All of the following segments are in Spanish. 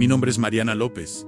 Mi nombre es Mariana López,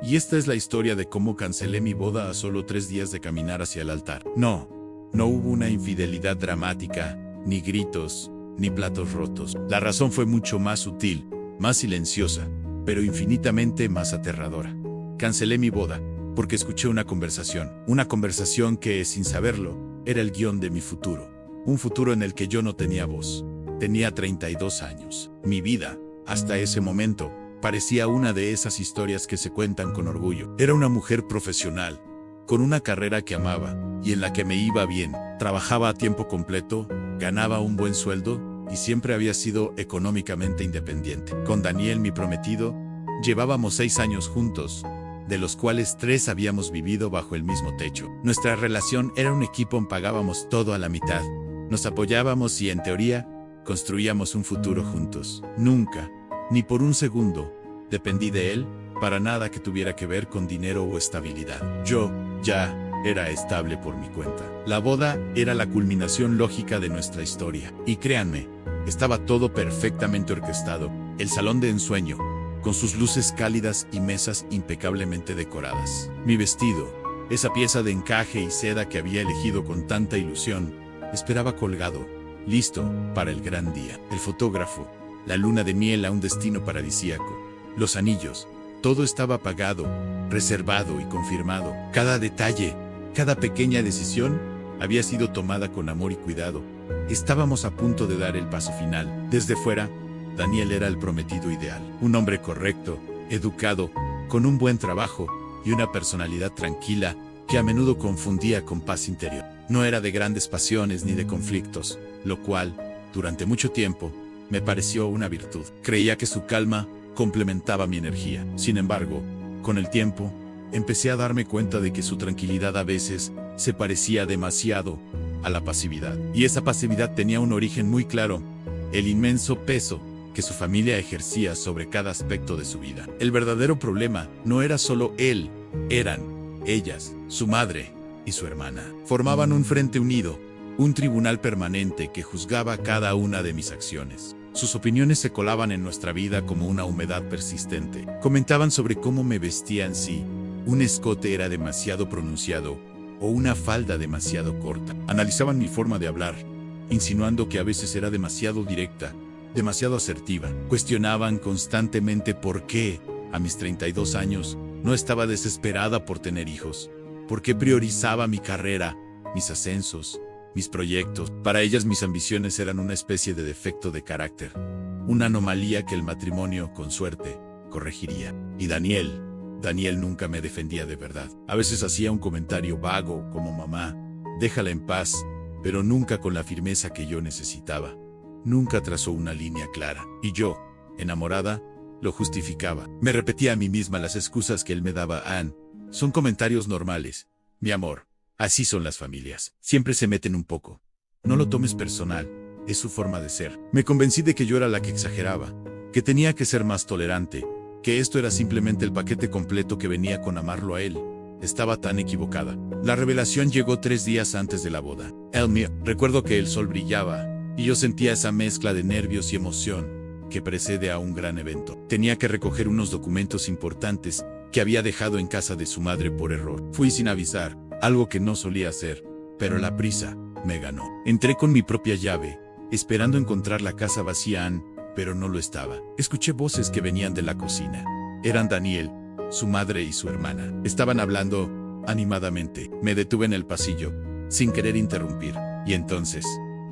y esta es la historia de cómo cancelé mi boda a solo 3 días de caminar hacia el altar. No hubo una infidelidad dramática, ni gritos, ni platos rotos. La razón fue mucho más sutil, más silenciosa, pero infinitamente más aterradora. Cancelé mi boda porque escuché una conversación que, sin saberlo, era el guión de mi futuro. Un futuro en el que yo no tenía voz. Tenía 32 años. Mi vida, hasta ese momento, parecía una de esas historias que se cuentan con orgullo. Era una mujer profesional, con una carrera que amaba y en la que me iba bien. Trabajaba a tiempo completo, ganaba un buen sueldo y siempre había sido económicamente independiente. Con Daniel, mi prometido, llevábamos 6 años juntos, de los cuales 3 habíamos vivido bajo el mismo techo. Nuestra relación era un equipo, pagábamos todo a la mitad. Nos apoyábamos y, en teoría, construíamos un futuro juntos. Nunca, ni por un segundo, dependí de él, para nada que tuviera que ver con dinero o estabilidad. Yo, ya, era estable por mi cuenta. La boda era la culminación lógica de nuestra historia. Y créanme, estaba todo perfectamente orquestado. El salón de ensueño, con sus luces cálidas y mesas impecablemente decoradas. Mi vestido, esa pieza de encaje y seda que había elegido con tanta ilusión, esperaba colgado, listo para el gran día. El fotógrafo, la luna de miel a un destino paradisíaco, los anillos, todo estaba pagado, reservado y confirmado. Cada detalle, cada pequeña decisión, había sido tomada con amor y cuidado. Estábamos a punto de dar el paso final. Desde fuera, Daniel era el prometido ideal. Un hombre correcto, educado, con un buen trabajo y una personalidad tranquila que a menudo confundía con paz interior. No era de grandes pasiones ni de conflictos, lo cual, durante mucho tiempo, me pareció una virtud. Creía que su calma complementaba mi energía. Sin embargo, con el tiempo, empecé a darme cuenta de que su tranquilidad a veces se parecía demasiado a la pasividad. Y esa pasividad tenía un origen muy claro: el inmenso peso que su familia ejercía sobre cada aspecto de su vida. El verdadero problema no era solo él, eran ellas, su madre y su hermana. Formaban un frente unido, un tribunal permanente que juzgaba cada una de mis acciones. Sus opiniones se colaban en nuestra vida como una humedad persistente. Comentaban sobre cómo me vestía, si un escote era demasiado pronunciado o una falda demasiado corta. Analizaban mi forma de hablar, insinuando que a veces era demasiado directa, demasiado asertiva. Cuestionaban constantemente por qué, a mis 32 años, no estaba desesperada por tener hijos. Por qué priorizaba mi carrera, mis ascensos, mis proyectos. Para ellas mis ambiciones eran una especie de defecto de carácter, una anomalía que el matrimonio, con suerte, corregiría. Y Daniel nunca me defendía de verdad. A veces hacía un comentario vago como: mamá, déjala en paz, pero nunca con la firmeza que yo necesitaba. Nunca trazó una línea clara. Y yo, enamorada, lo justificaba. Me repetía a mí misma las excusas que él me daba. Ann, son comentarios normales. Mi amor, así son las familias. Siempre se meten un poco. No lo tomes personal. Es su forma de ser. Me convencí de que yo era la que exageraba, que tenía que ser más tolerante, que esto era simplemente el paquete completo que venía con amarlo a él. Estaba tan equivocada. La revelación llegó 3 días antes de la boda. Recuerdo que el sol brillaba, y yo sentía esa mezcla de nervios y emoción que precede a un gran evento. Tenía que recoger unos documentos importantes que había dejado en casa de su madre por error. Fui sin avisar, algo que no solía hacer, pero la prisa me ganó. Entré con mi propia llave, esperando encontrar la casa vacía, pero no lo estaba. Escuché voces que venían de la cocina. Eran Daniel, su madre y su hermana. Estaban hablando animadamente. Me detuve en el pasillo, sin querer interrumpir, y entonces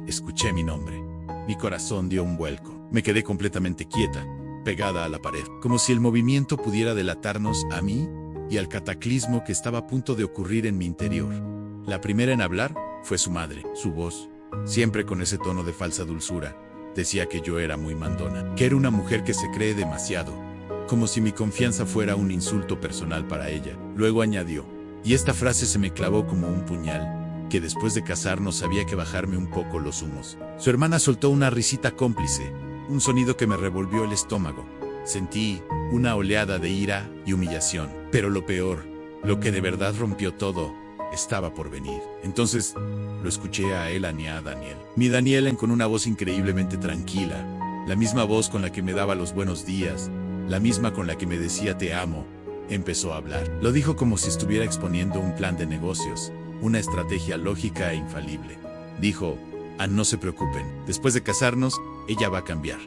escuché mi nombre. Mi corazón dio un vuelco. Me quedé completamente quieta, pegada a la pared, como si el movimiento pudiera delatarnos a mí y al cataclismo que estaba a punto de ocurrir en mi interior. La primera en hablar fue su madre. Su voz, siempre con ese tono de falsa dulzura, decía que yo era muy mandona, que era una mujer que se cree demasiado, como si mi confianza fuera un insulto personal para ella. Luego añadió, y esta frase se me clavó como un puñal, que después de casarnos había que bajarme un poco los humos. Su hermana soltó una risita cómplice, un sonido que me revolvió el estómago. Sentí una oleada de ira y humillación. Pero lo peor, lo que de verdad rompió todo, estaba por venir. Entonces, lo escuché a él y a Daniel. Mi Daniel con una voz increíblemente tranquila, la misma voz con la que me daba los buenos días, la misma con la que me decía te amo, empezó a hablar. Lo dijo como si estuviera exponiendo un plan de negocios, una estrategia lógica e infalible. Dijo, no se preocupen, después de casarnos, ella va a cambiar.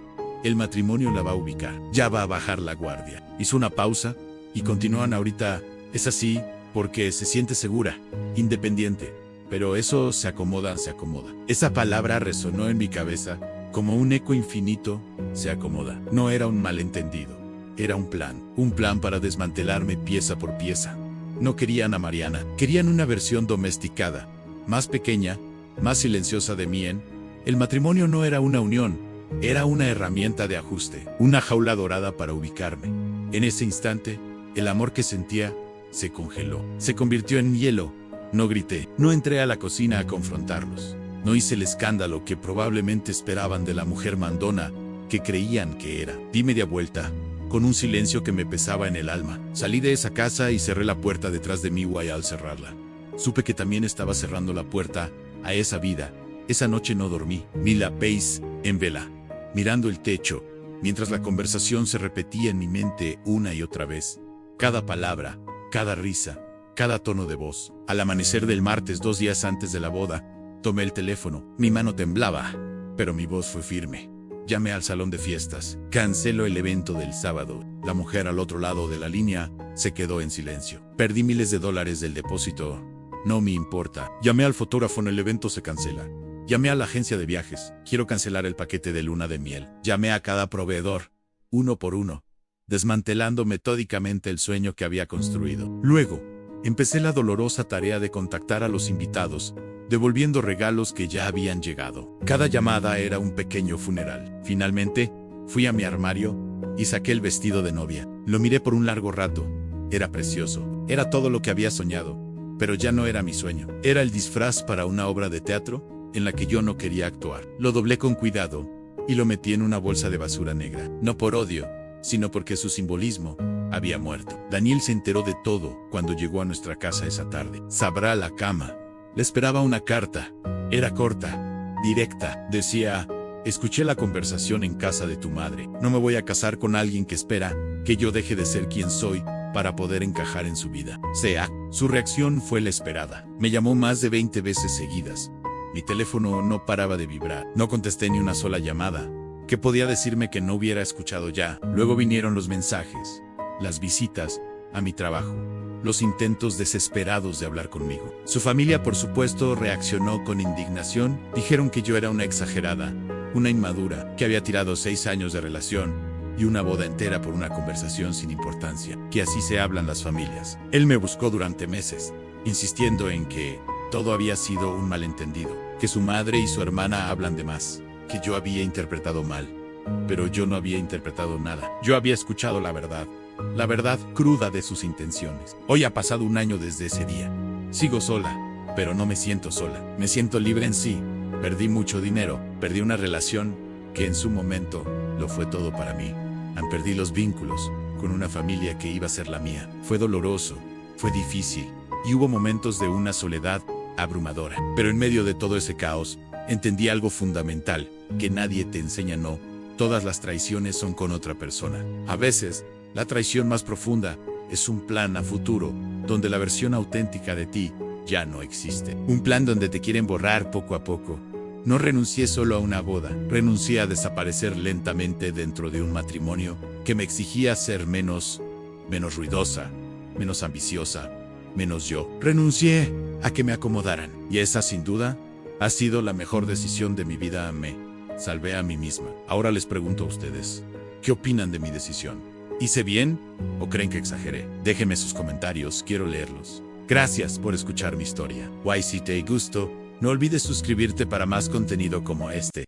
El matrimonio la va a ubicar, ya va a bajar la guardia. Hizo una pausa y continúan ahorita, es así, porque se siente segura, independiente. Pero eso se acomoda. Esa palabra resonó en mi cabeza como un eco infinito, se acomoda. No era un malentendido, era un plan para desmantelarme pieza por pieza. No querían a Mariana, querían una versión domesticada, más pequeña, más silenciosa de mí. El matrimonio no era una unión, era una herramienta de ajuste, una jaula dorada para ubicarme. En ese instante, el amor que sentía se congeló, se convirtió en hielo. No grité, no entré a la cocina a confrontarlos. No hice el escándalo que probablemente esperaban de la mujer mandona que creían que era. Di media vuelta, con un silencio que me pesaba en el alma. Salí de esa casa y cerré la puerta detrás de mí y al cerrarla, supe que también estaba cerrando la puerta a esa vida. Esa noche no dormí. Vi la Pace en vela, mirando el techo, mientras la conversación se repetía en mi mente una y otra vez. Cada palabra, cada risa, cada tono de voz. Al amanecer del martes, 2 días antes de la boda, tomé el teléfono. Mi mano temblaba, pero mi voz fue firme. Llamé al salón de fiestas. Canceló el evento del sábado. La mujer al otro lado de la línea se quedó en silencio. Perdí miles de dólares del depósito. No me importa. Llamé al fotógrafo. El evento se cancela. Llamé a la agencia de viajes. Quiero cancelar el paquete de luna de miel. Llamé a cada proveedor, uno por uno, desmantelando metódicamente el sueño que había construido. Luego, empecé la dolorosa tarea de contactar a los invitados, devolviendo regalos que ya habían llegado. Cada llamada era un pequeño funeral. Finalmente, fui a mi armario y saqué el vestido de novia. Lo miré por un largo rato. Era precioso. Era todo lo que había soñado. Pero ya no era mi sueño. Era el disfraz para una obra de teatro en la que yo no quería actuar. Lo doblé con cuidado y lo metí en una bolsa de basura negra. No por odio, sino porque su simbolismo había muerto. Daniel se enteró de todo cuando llegó a nuestra casa esa tarde. Sabrá la cama. Le esperaba una carta. Era corta, directa. Decía, escuché la conversación en casa de tu madre. No me voy a casar con alguien que espera que yo deje de ser quien soy para poder encajar en su vida. Su reacción fue la esperada. Me llamó más de 20 veces seguidas. Mi teléfono no paraba de vibrar. No contesté ni una sola llamada. ¿Qué podía decirme que no hubiera escuchado ya? Luego vinieron los mensajes, las visitas a mi trabajo, los intentos desesperados de hablar conmigo. Su familia, por supuesto, reaccionó con indignación. Dijeron que yo era una exagerada, una inmadura, que había tirado 6 años de relación y una boda entera por una conversación sin importancia. Que así se hablan las familias. Él me buscó durante meses, insistiendo en que todo había sido un malentendido, que su madre y su hermana hablan de más, que yo había interpretado mal. Pero yo no había interpretado nada. Yo había escuchado la verdad cruda de sus intenciones. Hoy ha pasado 1 año desde ese día. Sigo sola, pero no me siento sola. Me siento libre en sí. Perdí mucho dinero, perdí una relación que en su momento lo fue todo para mí. Perdí los vínculos con una familia que iba a ser la mía. Fue doloroso, fue difícil, y hubo momentos de una soledad abrumadora. Pero en medio de todo ese caos, entendí algo fundamental, que nadie te enseña. No todas las traiciones son con otra persona. A veces, la traición más profunda es un plan a futuro, donde la versión auténtica de ti ya no existe. Un plan donde te quieren borrar poco a poco. No renuncié solo a una boda, renuncié a desaparecer lentamente dentro de un matrimonio que me exigía ser menos ruidosa, menos ambiciosa, menos yo. Renuncié a que me acomodaran. Y esa, sin duda, ha sido la mejor decisión de mi vida. Me salvé a mí misma. Ahora les pregunto a ustedes, ¿qué opinan de mi decisión? ¿Hice bien o creen que exageré? Déjenme sus comentarios, quiero leerlos. Gracias por escuchar mi historia. Si te gustó, no olvides suscribirte para más contenido como este.